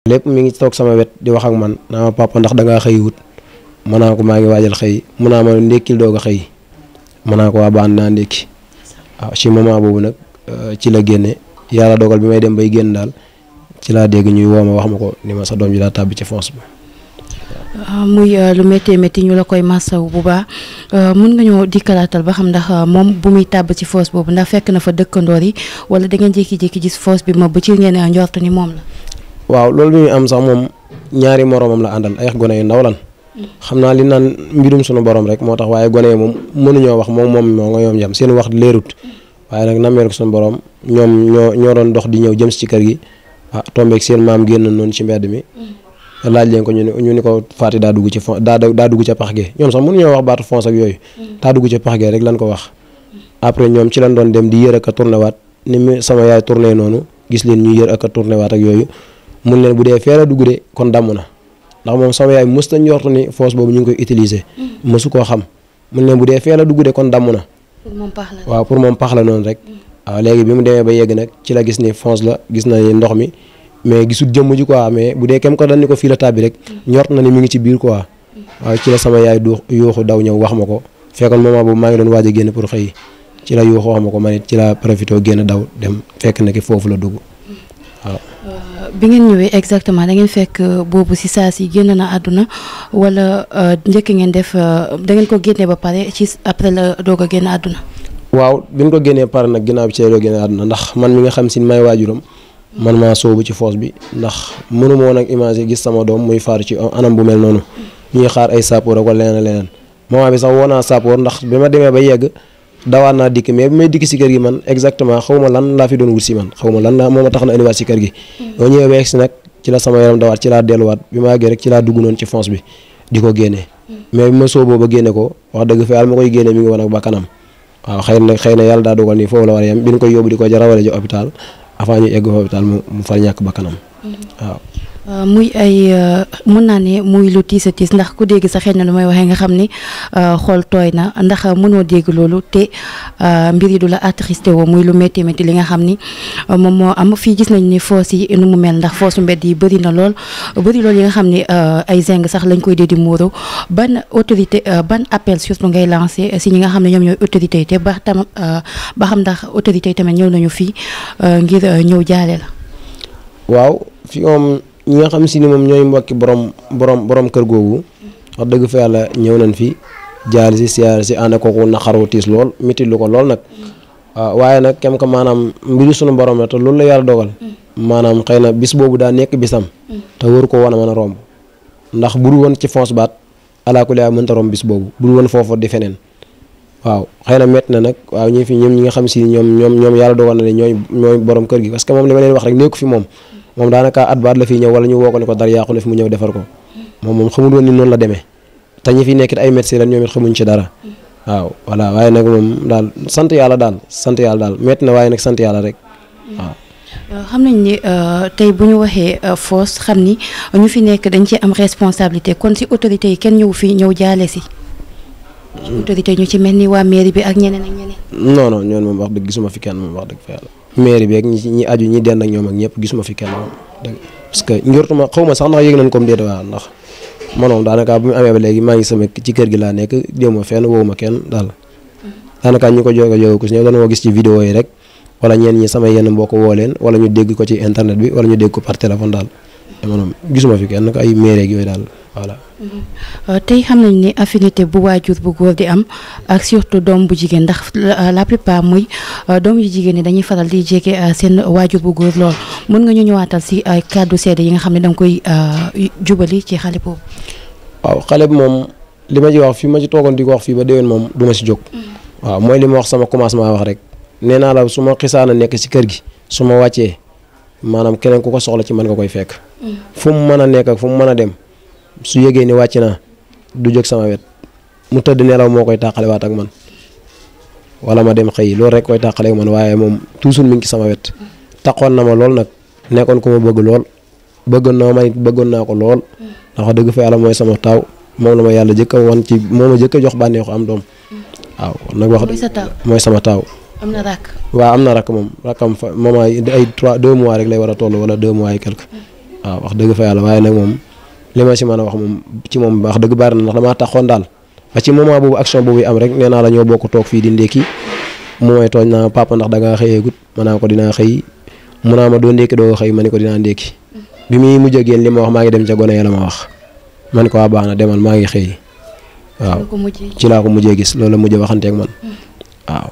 lépp mi ngi toog sama wet di wax ak man naa ma papa ndax da ngaa xëy wut mën naa ko maa ngi waajal xëy mën naa ma ndékkil doog a xëy mën naa ko waa baax naa ndékki waaw ci moment boobu nag ci la génne yàlla dogal bi may dem bay génn daal ci laa dégg ñuy woo ma wax ma ko ni ma sa doom ji daa tàbbi ci foos bi. muy lu métti métti ñu la koy masaw bu baax mën nga ñoo dikkalaatal ba xam ndax moom bu muy tàbb ci foos boobu ndax fekk na fa dëkkandoor yi wala da ngeen jékki-jékki gis foos bi ma ba ci ngeen njort ni moom la. waaw loolu bi muy am sax moom ñaari moromam la àndal ay gone yu ndaw lan xam naa li naan mbirum sunu borom rek moo tax waaye gone yi moom mënuñoo wax moom moo nga ñoom jam seen wax leerut waaye nag nameel ko sunu borom ñoom ñoo doon dox di ñëw jëm si ci kër gi tombeeg seen maam génn noonu ci mbedd mi laaj leen ko ñu ni ko Faty daa dugg ci daa dugg ca pax ge ñoom sax mënuñoo wax baatu fons ak yooyu daa dugg ca pax ge rek lan ko wax après ñoom ci lañ doon dem di yër ak a tourné waat ni mu sama yaay tourné noonu gis leen ñu yër ak a tourné waat ak yooyu mun leen bu dee fee la dugg de kon damm na ndax moom sama yaay mës ta njort ni foos boobu ñu ngi koy utiliser mësu koo xam mun leen bu dee fee la dugg de kon damm na waaw pour moom pax la noonu rek waaw léegi bi mu demee ba yegg nag ci la gis ni foos la gis na ni ndox mi mais gisul jëmm ji quoi mais bu dee kem ko dañ ni ko fii la tàbbi rek njort na ni mi ngi ci biir quoi waaw ci la sama yaay du yuuxu daw ñëw wax ma ko fekkoon moment boobu maa ngi doon waaj a génn pour xëy ci la yuuxu wax ma ko man it ci la profité génn daw dem fekk na ki foofu la dugg waaw. bi ngeen ñëwee exactement da ngeen fekk boobu si saa si génn na àdduna wala njëkk ngeen def da ngeen ko génnee ba pare ci après la doog a génn àdduna. waaw bi ñu ko génnee pare nag ginnaaw bi ci la génn àdduna ndax man mi nga xam si may waajuram man maa soobu ci foos bi ndax mënu ma woon ak image gis sama doom muy faatu ci anam bu mel noonu ñuy xaar ay sappoor ak wala leneen moment bi sax woo naa sappoor ndax bi ma demee ba yegg dawaat naa dikk mais bi may dikk si kër gi man exactement xaw ma lan laa fi doon wut si man xaw ma lan la moo ma tax na indiwaat si kër gi boo ñëwee ba si nag ci la sama yaram dawaat ci laa delluwaat bi ma àggee rek ci laa dugg noonu ci foos bi di ko génnee mais bi ma sooboo ba génne ko wax dëgg fa yàlla ma koy génne mi ngi woon ak ba kanam waaw xëy na yàlla daa dogal nii foofu la war a yem bi ñu koy yóbbu di ko rawale ji hôpital avant ñu egg hôpital mu far ñàkk ba kanam waaw. muy ay mën naa ne muy lu tiis a tiis ndax ku dégg sa xëy na lu may waxee nga xam ni xool tooy na ndax mënoo dégg loolu te mbir yi du la attristé woo muy lu métti métti li nga xam ni moom moo am fii gis nañ ni foos yi nu mu mel ndax foosu mbedd yi bëri na lool yi nga xam ni ay zeng sax lañ koy dee di muuro ban autorité ban appel surtout ngay lancé si ñi nga xam ne ñoom ñooy autorité yi te ba xam ndax autorité yi tamit ñëw nañu fii ngir ñëw jaale la. waaw fi moom ñi nga xam si ni moom ñooy mbokki borom kër googu wax dëgg fa yàlla ñëw nañ fi jaal si siyaar si ànd kooku naqaru tiis lool métti lu ko lool nag waaye nag kem ko maanaam mbiru sunu borom la te loolu la yàlla dogal maanaam xëy na bis boobu daa nekk bisam te waru ko wan a mën a romb ndax bu dul woon ci fonce baat alaakulli mënta romb bis boobu bu dul woon foofu di feneen waaw xëy na métti na nag waaw ñi fi ñoom ñi nga xam si ñoom yàlla dogal na ne ñooy borom kër gi parce que moom li ma leen wax rek nekku fi moom daanaka at baat la fi ñëw wala ñu woo ko ne ko dara yàqu na fi mu ñëw defar ko moom xamul woon ni noonu la demee te ñi fi nekkit ay médecin la ñoom it xamuñ ci dara waaw voilà waaye nag moom daal sant yàlla daal métti na waaye nag sant yàlla rek waaw. xam nañ ni tey bu ñu waxee foos xam ni ñu fi nekk dañ ci am responsabilité kon si autorité yi kenn ñëw fii ñëw jaale si. autorité ñu ci mel ni waa mairie bi ak ñeneen ak ñeneen. non ñoon moom wax dëgg gisuma fi kenn moom wax dëgg fa yàlla. mairie bi ak ñi aju ñi dend ak ñoom ak ñëpp gisuma fi kenn moom dëgg parce que njortuma xaw ma sax ndax yëg nañ comme déet waaw ndax man moom daanaka bu mu amee ba léegi maa ngi sama ci kër gi laa nekk déwuma fenn woowuma kenn daal daanaka ñu ko jóge ko si ñëw doon gis ci vidéo yi rek wala ñeen ñi sama yenn mbokk woo leen wala ñu dégg ko ci internet bi wala ñu dégg ko par téléphone daal maanaam gisuma fi kenn ay mairie ak yooyu daal voilà. tey xam nañ ni affinité bu waajur bu góor di am ak surtout doom bu jigéen ndax la plupart muy doom yu jigéen ñi dañuy faral di jege seen waajur bu góor lool mën nga ñu ñëwaatal si ay kàddu seede yi nga xam ne da nga koy jubali ci xale boobu. waaw xale bi moom li ma ci wax fii ma ci toogoon di ko wax fii ba déwén moom du ma si jóg. waaw mooy li ma wax sama commencement wax rek nee naa la su ma xisaana nekk si kër gi su ma wàccee maanaam keneen ku ko soxla ci mën nga koy fekk. fu mu mën a nekk ak fu mu mën a dem. su yëgee ni wàcc naa du jóg sama wet mu tëdd nelaw moo koy tàqalewaat ak man wala ma dem xëy loolu rek koy tàqale ak man waaye moom toujours mi ngi sama wet taxoon na ma lool nag nekkoon ko ma bëgg lool bëggoon na ma it bëggoon naa ko lool ndax wax dëgg fa yàlla mooy sama taaw moom la ma yàlla jëkk a wan ci moom a jëkk a jox bànneexu am doom waaw nag wax mooy sama taaw. am na rakk. waaw am na rakk moom rakkam fa moment ay 2 mois rek lay war a toll wala 2 mois et quelque waaw wax dëgg fa yàlla waaye nag moom li ma si mën a wax moom ci moom wax dëgg bari na ndax damaa taxoon daal ba ci moment boobu action boobu am rek nee naa la ñoo bokk toog fii di ndékki mu may tooñ naa papa ndax da ngaa xëyeegut ma naa ko dinaa xëy mu naa ma doo ndékki doo xëy ma ni ko dinaa ndékki bi muy mujj ak yéen li ma wax maa ngi dem ca gone ya la ma wax ma ni ko waa baax na demal maa ngi xëy waaw ci laa ko mujjee gis loolu la mujjee waxanteeg man waaw